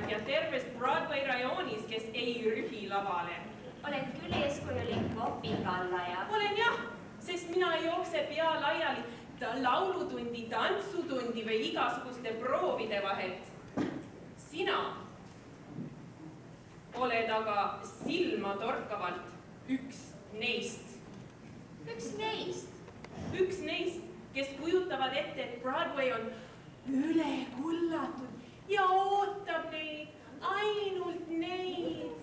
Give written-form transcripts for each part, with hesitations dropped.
ja terves Broadway rajoonis, kes ei rühi lavale. Oled küll eeskujulik vopingallaja. Olen jah, sest mina ei jookse pea laiali laulutundi, tantsutundi või igasuguste proovide vahelt. Sina oled aga silmatorkavalt üks neist. Üks neist? Üks neist, kes kujutavad ette, et Broadway on ülekullatud ja ootab neid, ainult neid.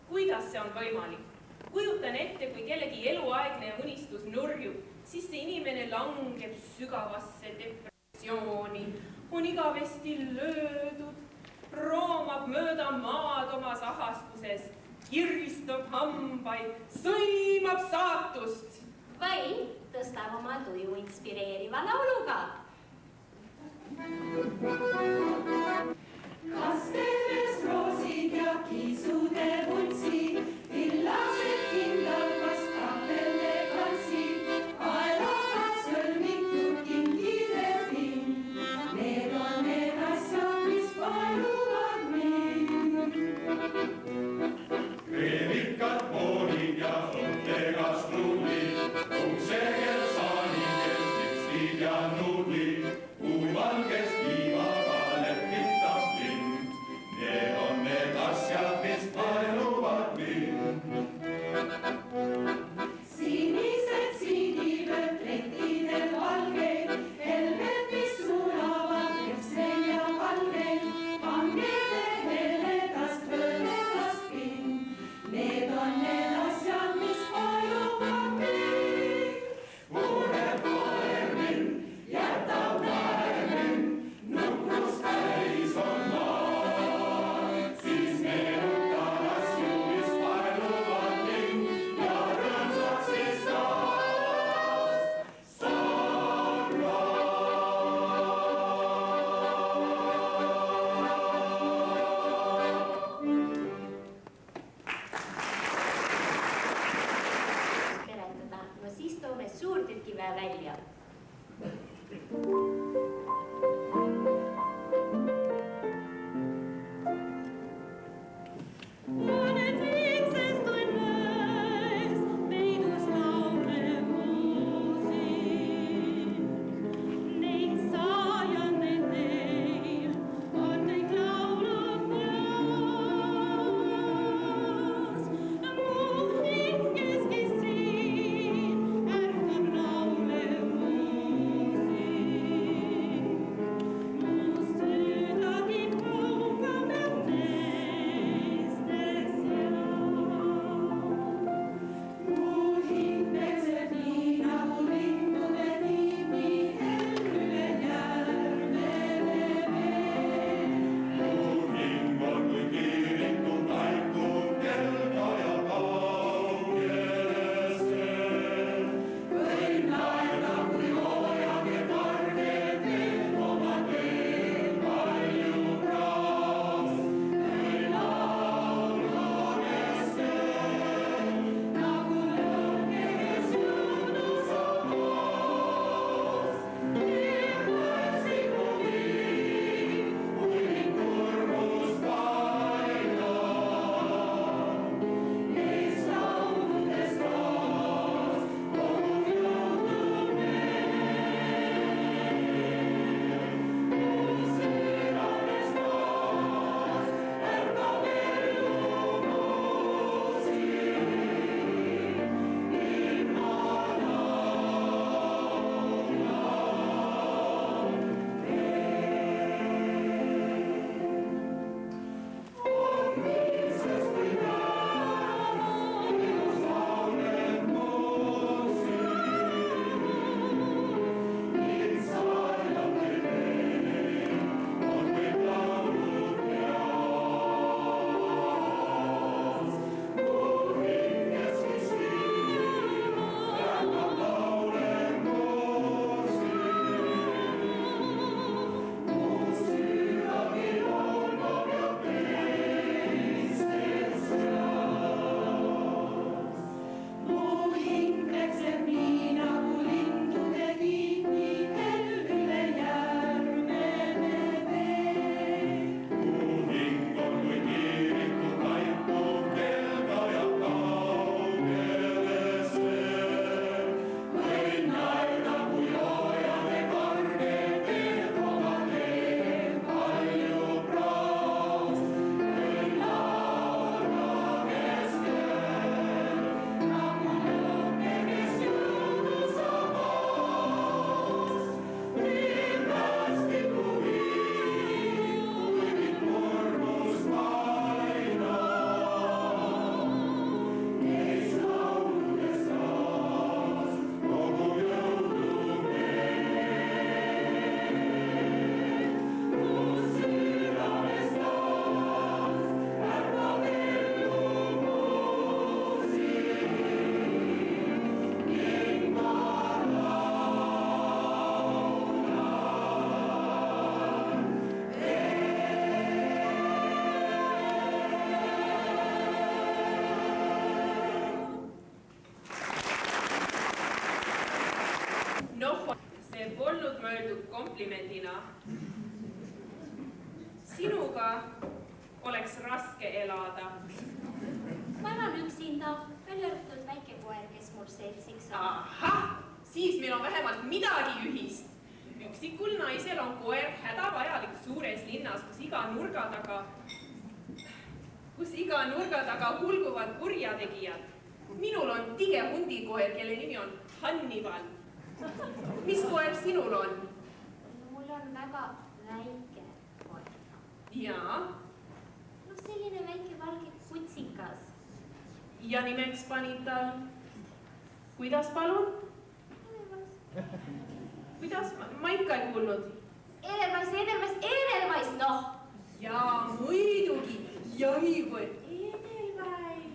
Kuidas see on võimalik? Kujutan ette, kui kellegi eluaegne unistus nurjub, siis see inimene langeb sügavasse depressiooni, on igavesti löödud, roomab mööda maad omas ahastuses, kiristab hambaid, sõimab saatust. Või tõstab oma tuju inspireeriva lauluga. Kas teles roosid ja kiisude vutsi, illased kindlad vastab elegantsid, kaelaga sõlmitud kingide pind. Need on need asjad, mis paluvad mind. Kreevikad poolid ja õttega struudlid, uksegel saanid, tekstid ja nuudlid, kuuvalgest viivaga öeldud komplimendina. Sinuga oleks raske elada. Ma elan üksinda, välja arvatud väike koer, kes mul seltsiks on. Ahah, siis meil on vähemalt midagi ühist. Üksikul naisel on koer hädavajalik suures linnas, kus iga nurga taga hulguvad kurjategijad. Minul on tige hundikoer, kelle nimi on Hannibal. Mis koer sinul on? Mul on väga väike koer. Jaa. No selline väike valge kutsikas. Ja nimeks panid ta? Kuidas palun? Kuidas? Ma ikka ei kuulnud. Edelweiss, noh. Jaa, muidugi. Jahikoer Edelweiss.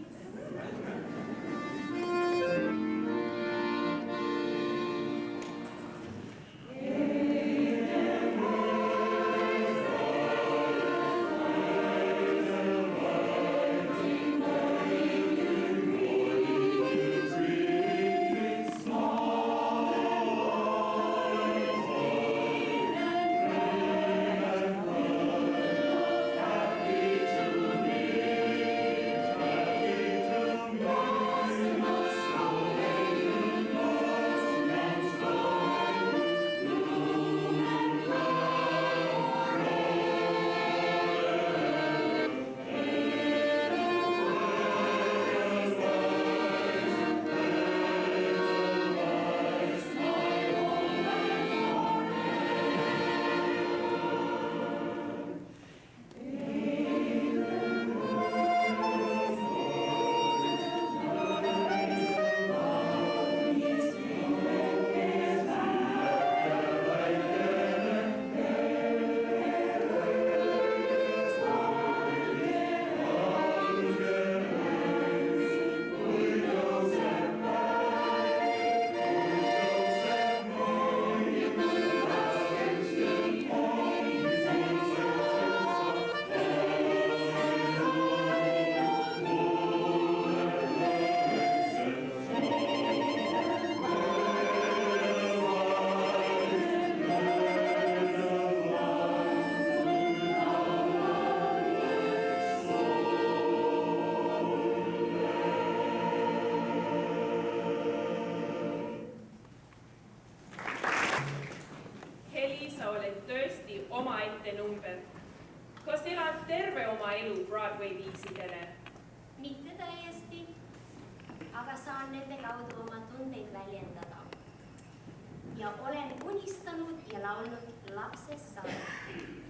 omaette number. Kas elad terve oma elu Broadway viisidele? Mitte täiesti, aga saan nende kaudu oma tundeid väljendada. Ja olen unistanud ja laulnud lapsest saanud.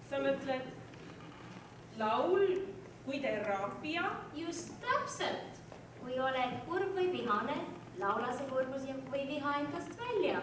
Sa mõtled laul kui teraapia? Just täpselt. Kui oled kurb või vihane, laula see kurbus või viha endast välja.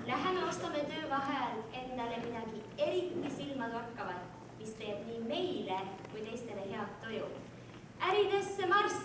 Läheme ostame töövaheajal endale midagi eriti silmatorkavat, mis teeb nii meile kui teistele head toju. Äridesse marss!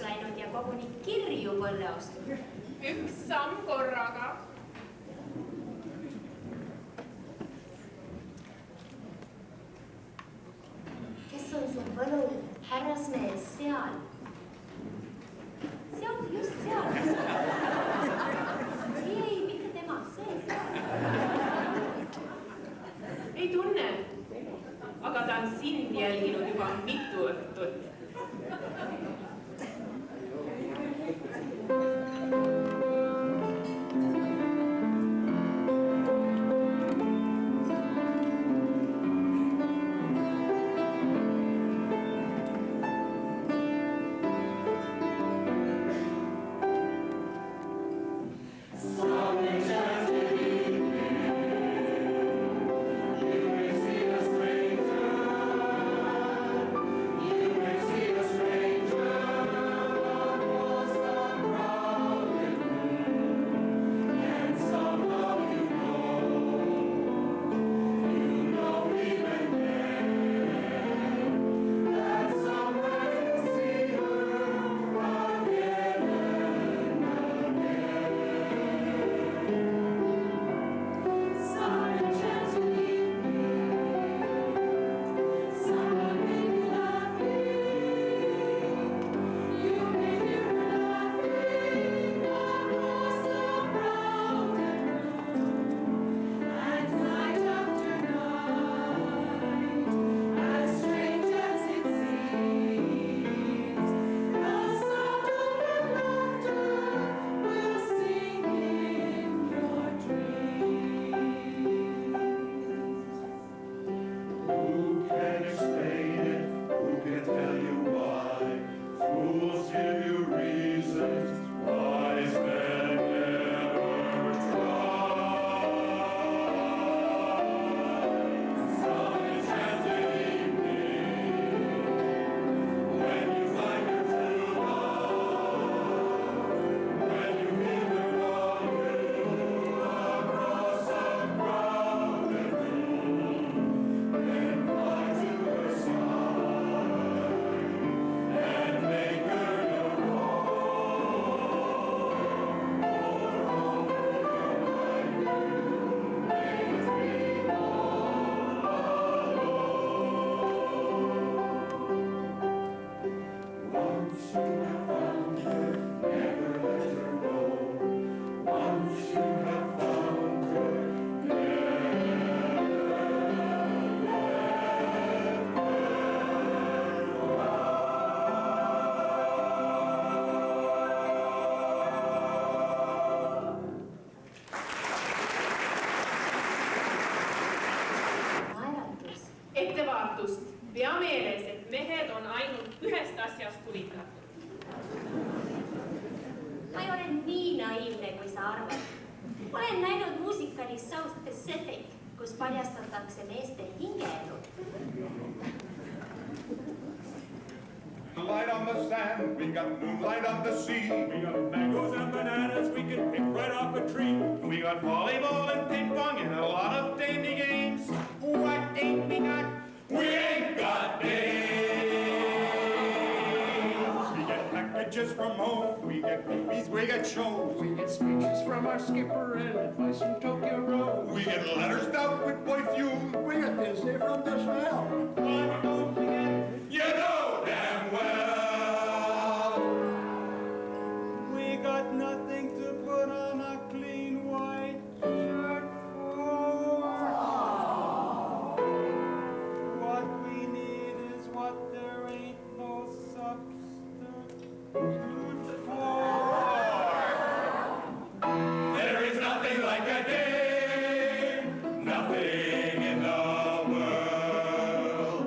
Läinud ja koguni kirju põlle ostud. Üks samm korraga. Kes on see võlul härrasmees seal? Seal, just seal. Ei, mitte tema, see seal. Ei tunne, aga ta on sind jälginud juba mitu õhtut. You asjast huvitatud. Ma ei ole nii naiivne, kui sa arvad. Olen näinud muusikalis South Pacific, kus paljastatakse meeste hingeelu. Light on the sand, we got moonlight on the sea. We got mangoes and bananas we can pick right off a tree. We got volleyball and ping pong and a lot of dandy games. What ain't we got? We ain't got names. We get packages from home. We get movies, we get shows. We get speeches from our skipper and advice from Tokyo Road. We get letters out with boy fuel. We get Disney from the smell. What don't we get? You know damn well. We got nothing to put on a clean white shirt for. What we need is what there ain't no substitute for. There is nothing like a day, nothing in the world.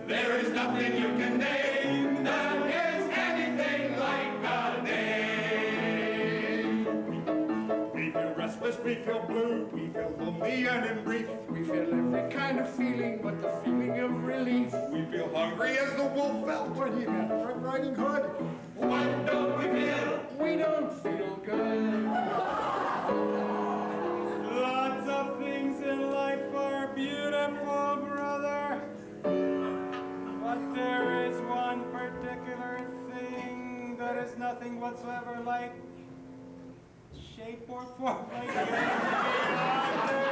There is nothing you can name that is anything like a day. We feel restless, we feel blue, we feel lonely and in brief. We feel every kind of feeling but the feeling of relief. We feel hungry as the wolf felt. What do you got, Red Riding Hood? What don't we feel? We don't feel good. Lots of things in life are beautiful, brother. But there is one particular thing that is nothing whatsoever like shape or form like any other.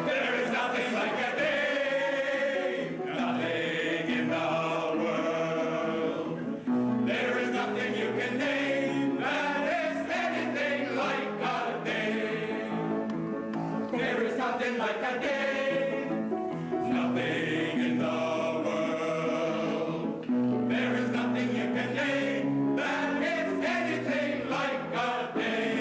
There is nothing like a day, nothing in the world. There is nothing you can name that is anything like a day. There is nothing like a day, nothing in the world. There is nothing you can name that is anything like a day.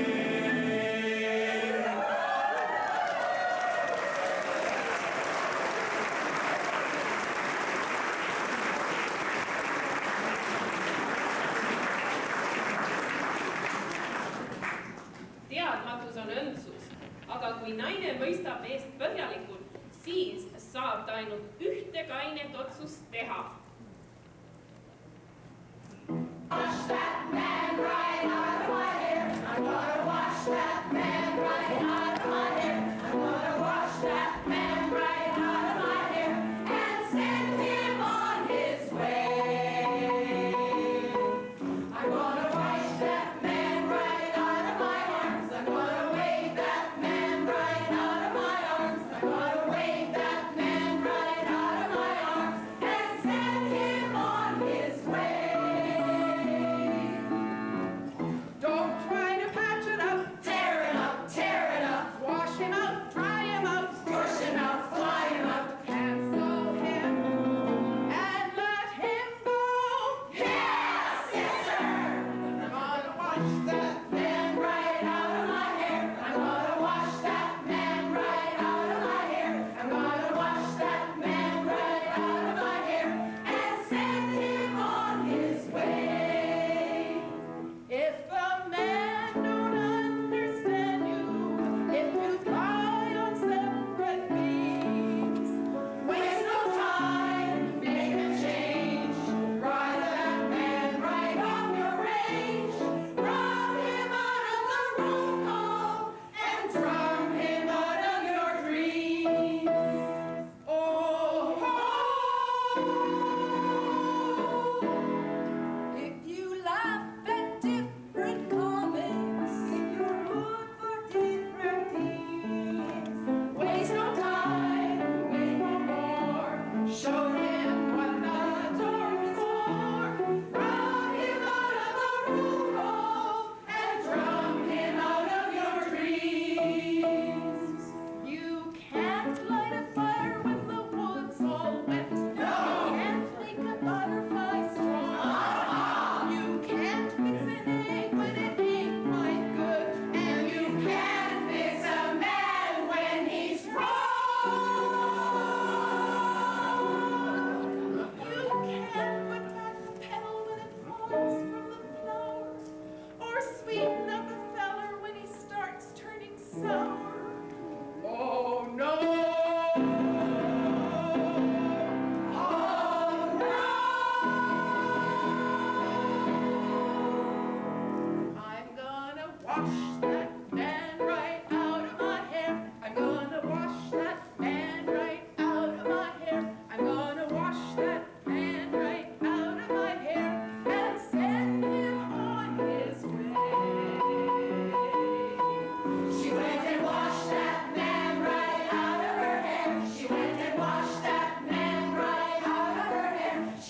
Teadmatus on õndsus, aga kui naine mõistab meest põhjalikult, siis saab ta ainult ühte kainet otsust teha. Wash that man right out of my hair. I'm gonna wash that man right out of my hair. I'm gonna wash that man right out of my hair and send him on his way. I'm gonna wash that man right out of my arms. I'm gonna wave that man right out of my arms. I'm gonna wave that man right out of my arms and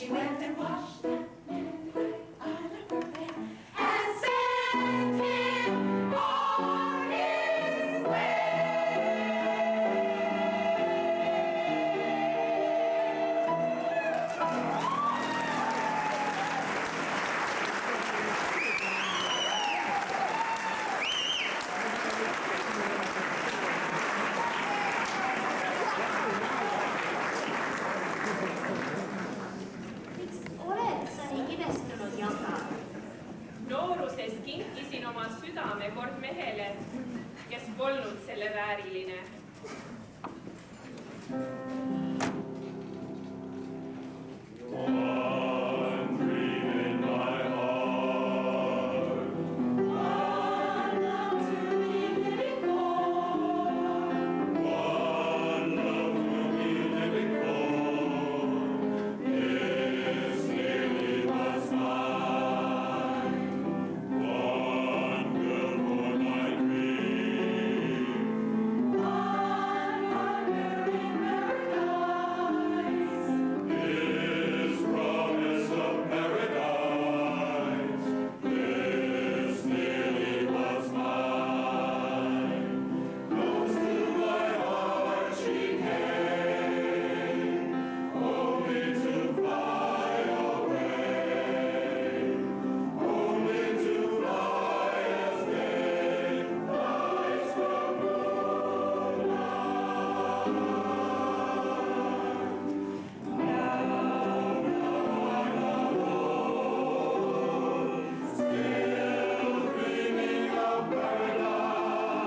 She went and washed that man right out of her bed and sent him on his way. Miks oled sa nii kibestunud, Janka? Nooruses kinkisin oma südame kord mehele, kes polnud selle vääriline. One dream in my heart, One love to be living for, one love to be living for. This nearly was mine, one girl for my dream. one wonder in paradise. This promise of paradise, this nearly was mine. Close to my heart she came, only to fly away, only to fly as day flies from dreaming of paradise,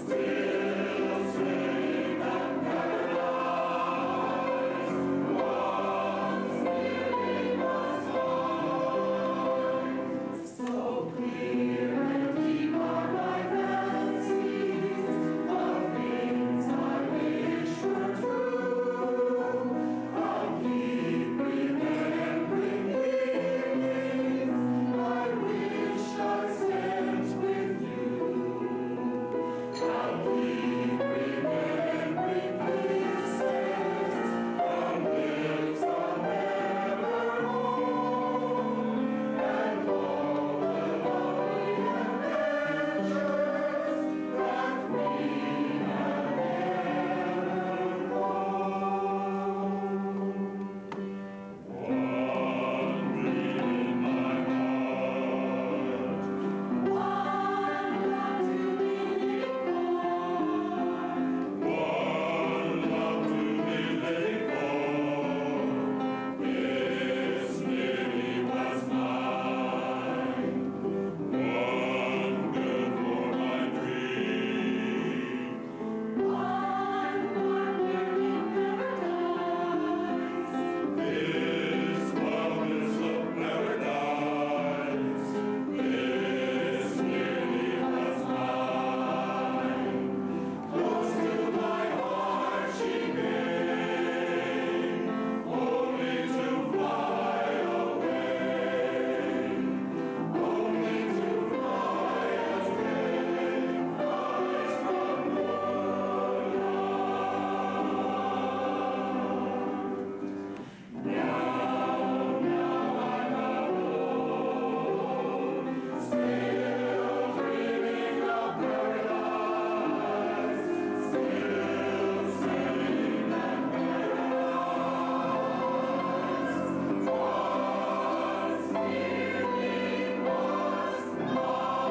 still saying that paradise once nearly was mine. So clear and deep are my fancies of things I wish were true. I'll keep remembering feelings I wish I spent with you. I'll keep remembering kisses from lips I'll never hold, and all the lovely adventures that we have never known. One dream in my heart, One love to be living for, one love to be living for. This nearly was mine, one girl for my dream. one wonder in paradise. This promise of paradise, this nearly was mine. Close to my heart she came, only to fly away, only to fly as day flies from still dreaming of paradise, still saying that paradise once nearly was mine.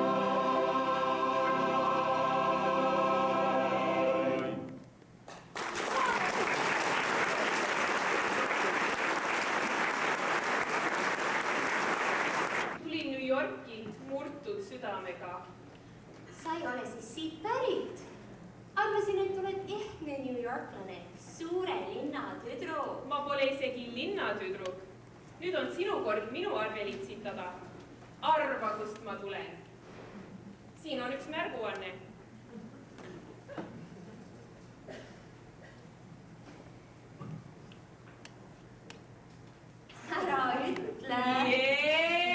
Tulin New Yorki murtud südamega. Sa ei ole siis siit pärit? Arvasin, et oled ehtne newyorklane, suure linna tüdru. Ma pole isegi linnatüdruk. Nüüd on sinu kord minu arvel itsitada. Arva, kust ma tulen. Siin on üks märguanne. Ära ütle.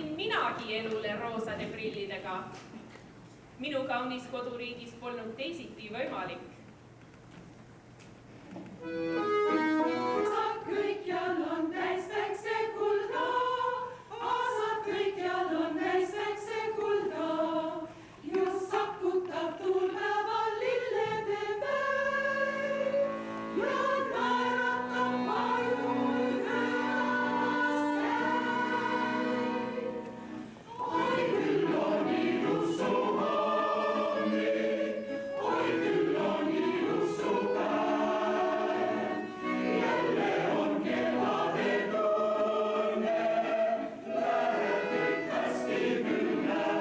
nägin minagi elule roosade prillidega. Minu kaunis koduriigis polnud teisiti võimalik. Asad kõikjal on täis päiksekulda, asad kõikjal on täis päiksekulda. Just sakutab tuulpäeval lillede päev ja naeratab pajuid ööskäi. Oi küll on ilus su hommik, oi küll on ilus su päev. Jälle on kevade tunne, läheb kõik hästi küll näed.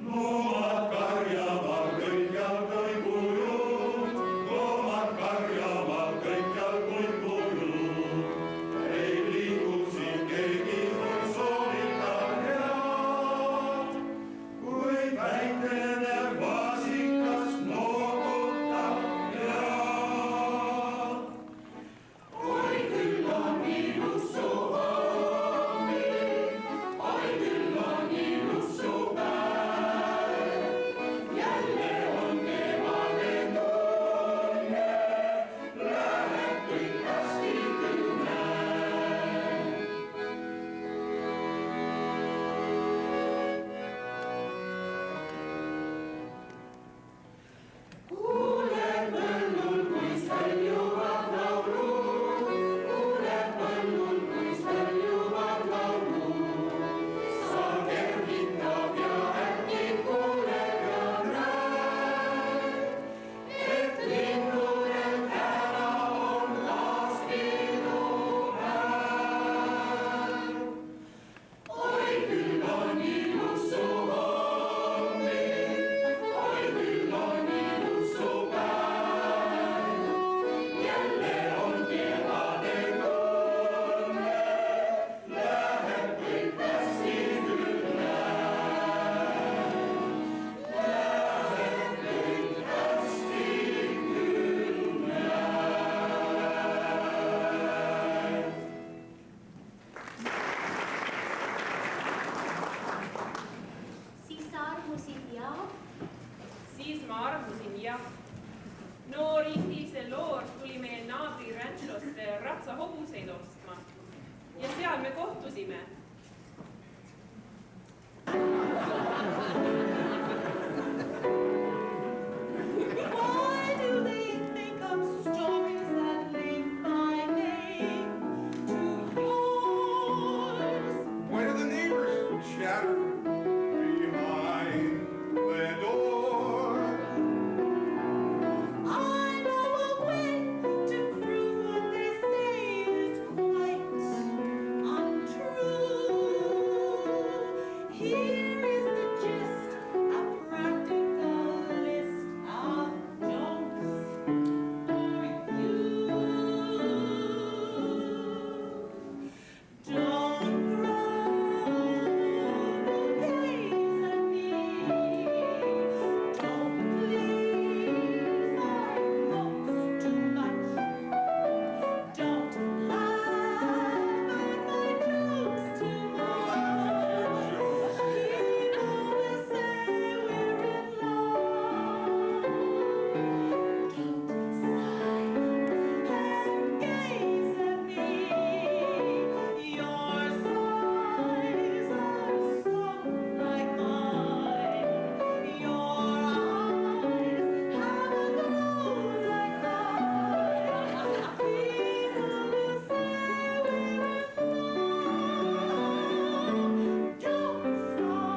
Loomad karjavad kõikjal kõigujud, loomad karjavad kõikjal kõigujud. Ei liigu siin keegi sul soovitab head, kuid väikene vaasikas noogutab head. Oi küll on ilus su hommik, oi küll on ilus su päev. Jälle on kevade tunne, läheb kõik hästi küll näed. Kuuled põllul, kuis hõljuvad laulud, kuuled põllul, kuis hõljuvad laulud. Sa kergitab ja äkki kuuled ja näed, et linnudel täna on taas pidupäev. Oi küll on ilus su hommik, oi küll on ilus su päev. Jälle on kevade tunne, läheb kõik hästi küll näed. Läheb kõik hästi küll näed. Siis sa armusid ja Siis ma armusin jah. Noor inglise loor tuli meie naabri ranchosse ratsahobuseid ostma ja seal me kohtusime. Why do they think of stories that link my name to yours? Why do the neighbors chatter behind the door? I know a way to prove what they say is quite untrue. Here is the gist, a practical list of don'ts for you. Don't groan, gaze at me. Don't please my folks too much. Don't laugh at my jokes too much. People will say we're in love. Don't sigh and gaze at me. Your sighs are sung like mine. Your eyes have a glow like mine. People will say we're in love. Don't start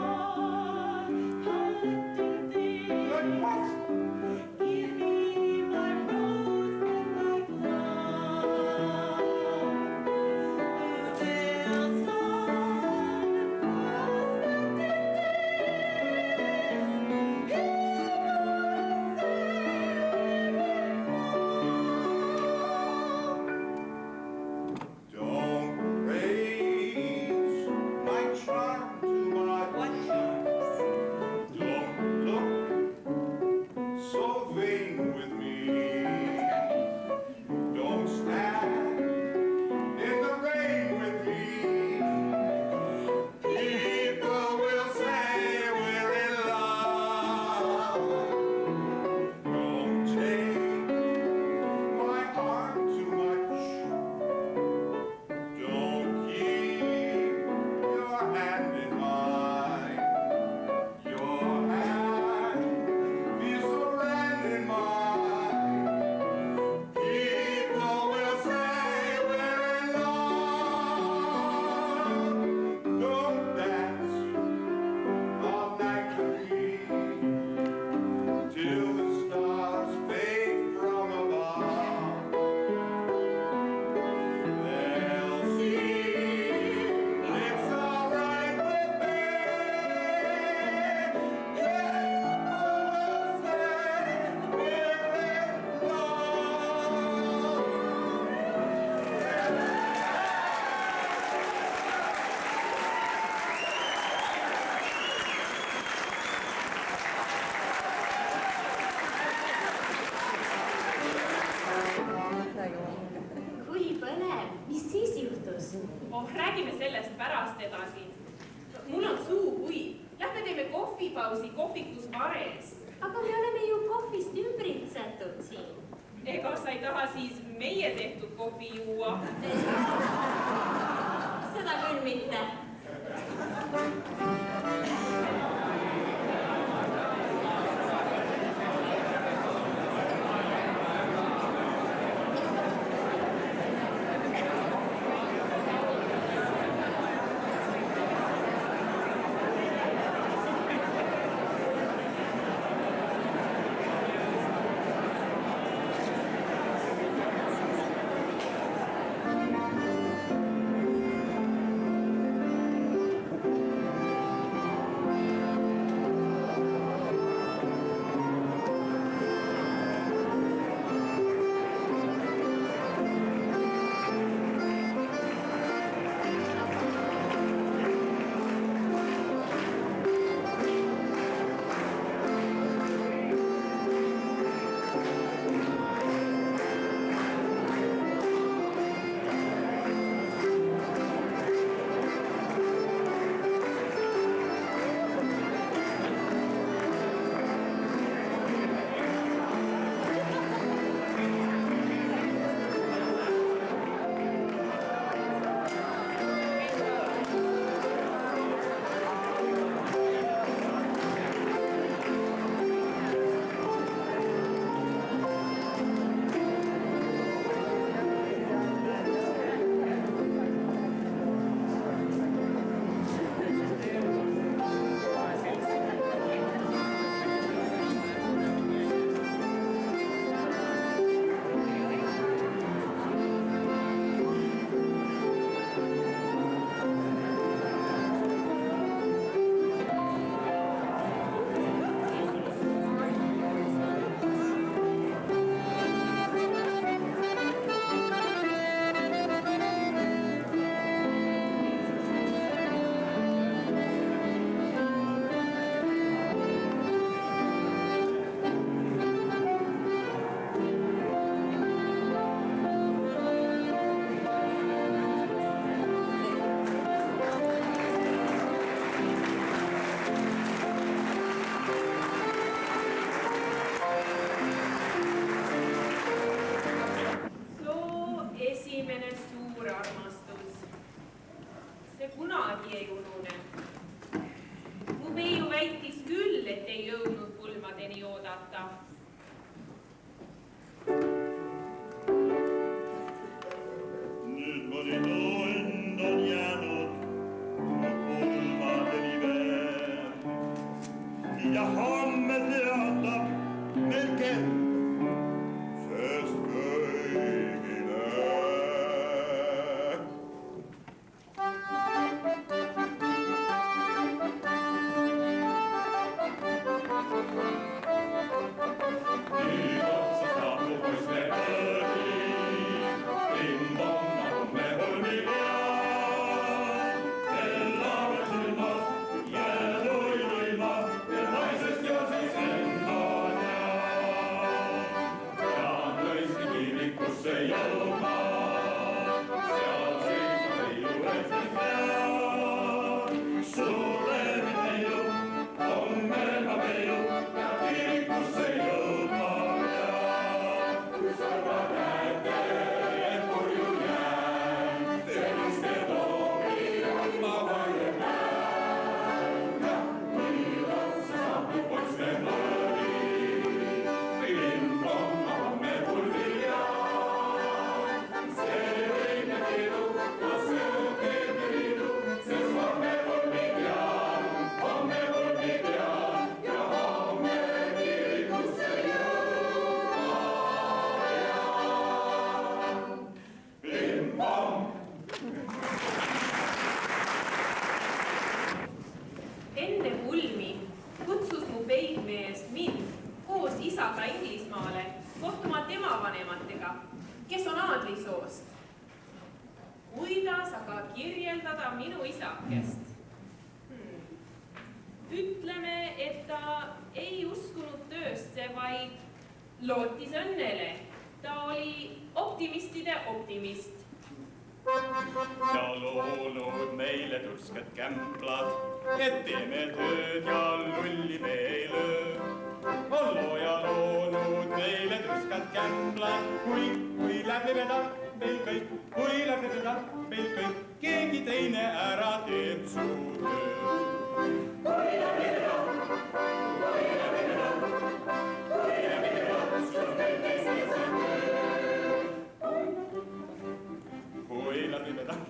collecting things. Give me my rosebud like love. They'll start prospecting things. Don't praise my charm too much. What charms? Don't look lausi kohvikus Vares. Aga me oleme ju kohvist ümbritsetud siin. Ega sa ei taha siis meie tehtud kohvi juua? Seda küll mitte. Lootis õnnele. Ta oli optimistide optimist. ja loonud meile tursked kämplad, et teeme tööd ja lulli me ei löö. On looja loonud meile tursked kämplad, kui läbi vedab meil kõik, kui läbi vedab meil kõik, keegi teine ära teeb su töö. Kui läbi vedab, kui läbi vedab, kui läbi vedab, sul kõik teise töö. Kui läbi vedab,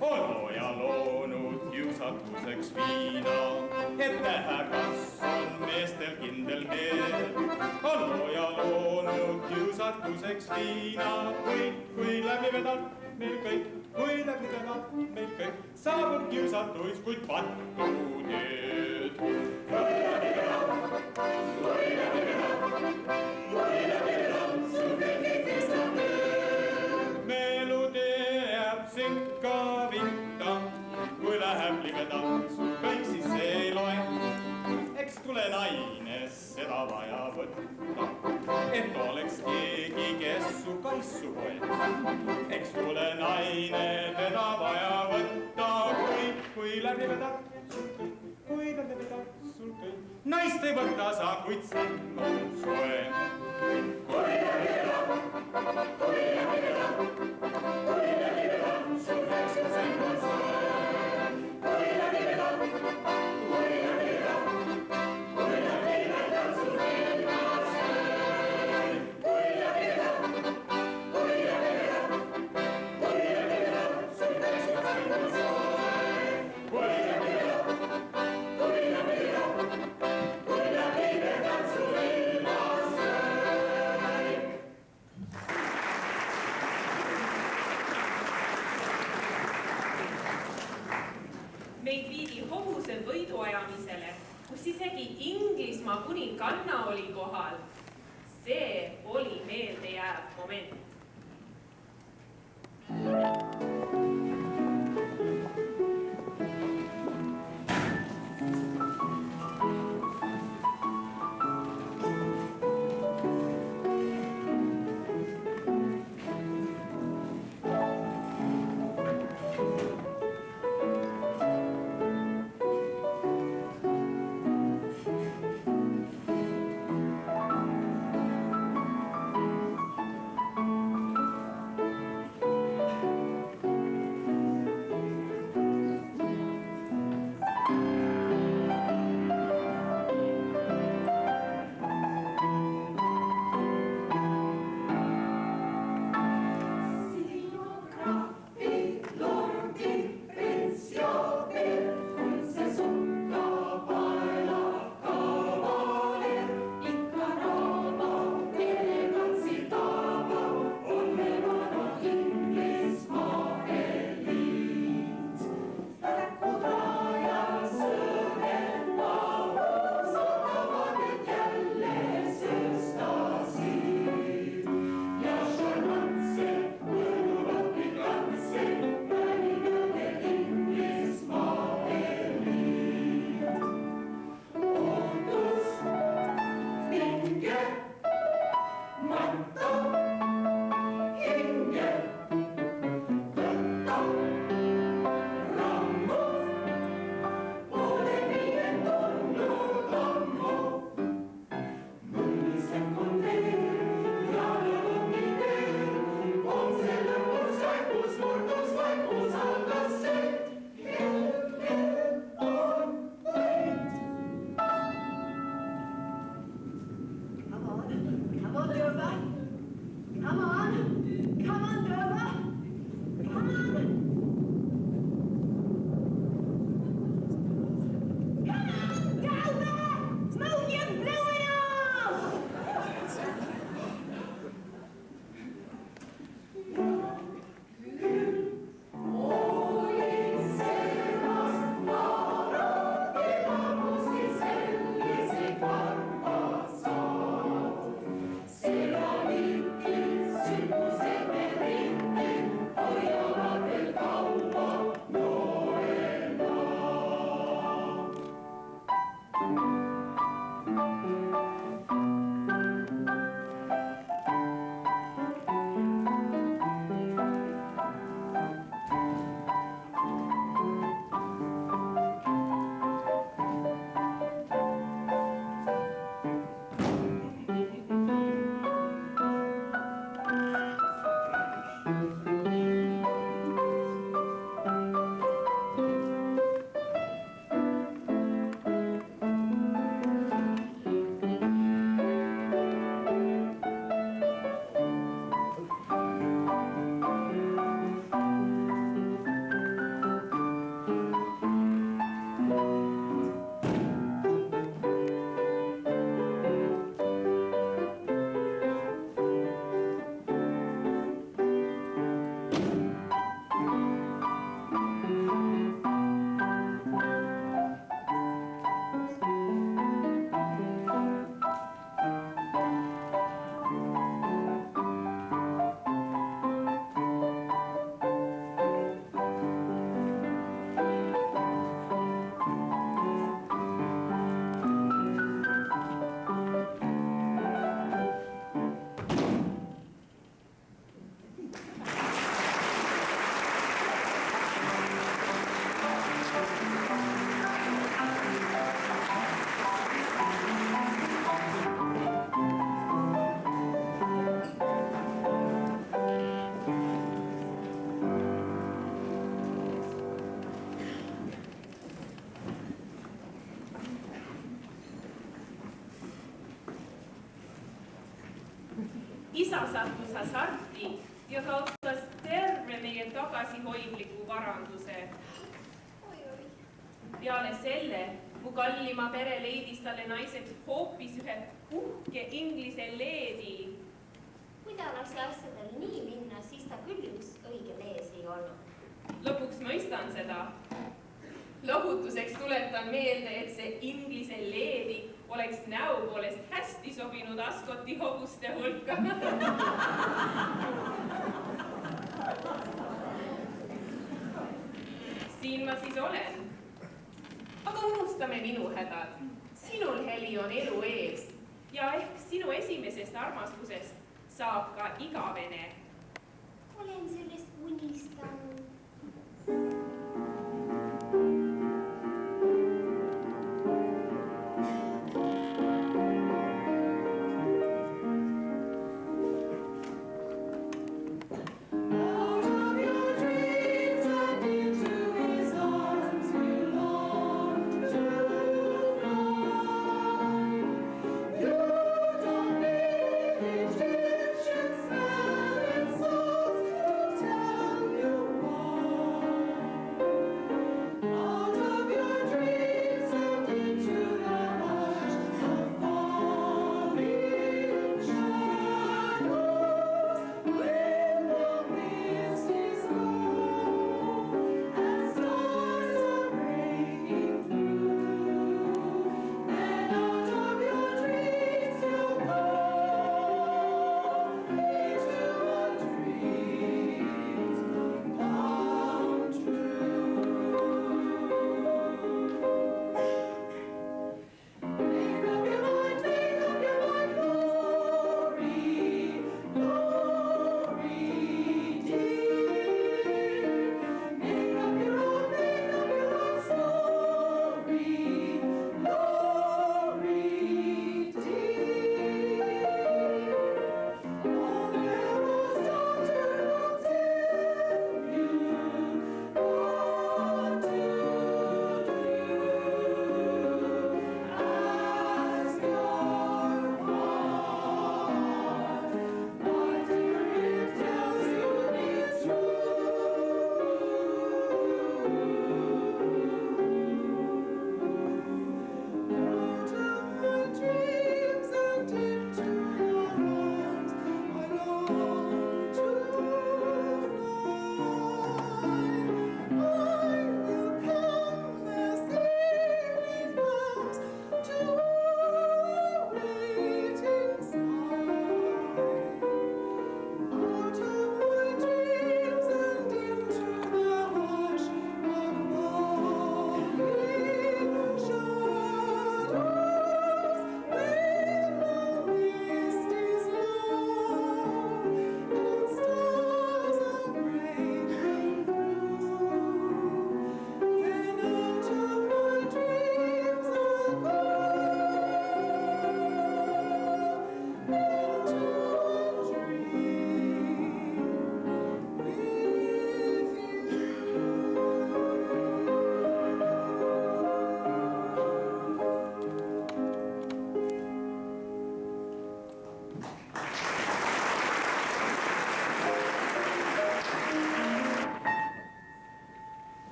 on looja loonud kiusatuseks viina, et näha, kas on meestel kindel meel. On looja loonud kiusatuseks viina, kui läbi vedab meil kõik, kui läbi vedab meil kõik, saabub kiusatus, kuid pattu teed. Kui läbi vedab, kui läbi vedab, kui läbi vedab, sul kõik ei teista tööd. Meelu teeb sinka vinta, kui läheb libedaks, kõik siis ei loe. Eks tule naine seda vaja võtta, et oleks keegi, kes su kaissu hoiab. Eks tule naine teda vaja võtta, kui läbi vedab sul kõik, kui läbi vedab sul kõik. Naist ei võta sa, kuid sõnn on soe. Kui läbi vedab, kui läbi vedab, kui läbi vedab sul kõik, sõnn on soe. Kui läbi vedab, kui läbi vedab, kui läbi vedab sul kõik on soe. Kui läbi vedab, kui läbi vedab, kui läbi vedab sul kõik, sõnn on soe. Kui läbi vedab, kui läbi vedab, kui läbi vedab sul kõik on soe. Meid viidi hobuse võiduajamisele, kus isegi Inglismaa kuninganna oli kohal. See oli meeldejääv moment. isa sattus hasarti ja kaotas terve meie tagasihoidliku varanduse. Peale selle mu kallima pere leidis talle naiseks hoopis ühe uhke inglise leedi. Kui ta lasi asjadel nii minna, siis ta küll üks õige mees ei olnud. Lõpuks mõistan seda. Lohutuseks tuletan meelde, et see inglise leedi oleks näo poolest hästi sobinud Ascoti hobuste hulka. Siin ma siis olen. Aga unustame minu hädad. Sinul, Heli, on elu ees ja ehk sinu esimesest armastusest saab ka igavene. Olen sellest unistanud.